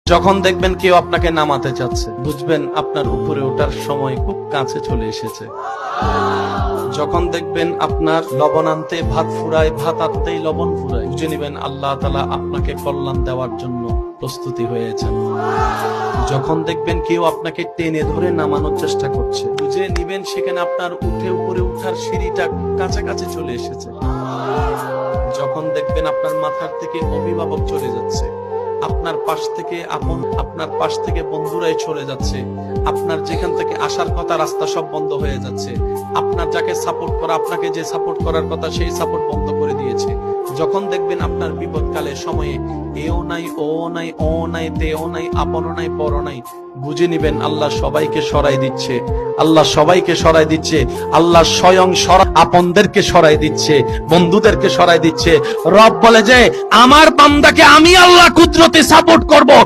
যখন দেখবেন কেউ আপনাকে নামাতে চাচ্ছে, বুঝবেন আপনার উপরে ওঠার সময় খুব কাছে চলে এসেছে। যখন দেখবেন আপনার লবণ আনতে ভাত ফুরায়, ভাত আনতেই লবণ ফুরায়, বুঝে নিবেন আল্লাহ তাআলা আপনাকে কল্যাণ দেওয়ার জন্য প্রস্তুতি হয়েছেন। যখন দেখবেন কেউ আপনাকে টেনে ধরে নামানোর চেষ্টা করছে, বুঝে নিবেন সেখানে আপনার উপরে উঠার সিঁড়িটা কাছাকাছি চলে এসেছে। যখন দেখবেন আপনার মাথার থেকে অভিভাবক চলে যাচ্ছে, আপনার পাশ থেকে আপনার পাশ থেকে বন্ধুরাই চলে যাচ্ছে, আপনার যেখান থেকে আসার কথা রাস্তা সব বন্ধ হয়ে যাচ্ছে, আপনার যাকে সাপোর্ট করা, আপনাকে যে সাপোর্ট করার কথা সেই সাপোর্ট বন্ধ করে দিয়েছে। যখন দেখবেন আপনার বিপদকালে সময়ে এও নাই, ও নাই, ও নাই, তেও নাই, আপনও নাই, পরও নাই, বুঝে নিবেন আল্লাহ সবাইকে সরাই দিচ্ছে। আল্লাহ সবাইকে সরাই দিচ্ছে। আল্লাহ স্বয়ং আপনদেরকে সরাই দিচ্ছে, বন্ধুদেরকে সরাই দিচ্ছে। রব বলে যে আমার বান্দাকে আমি আল্লাহ কুদরতে সাপোর্ট করব।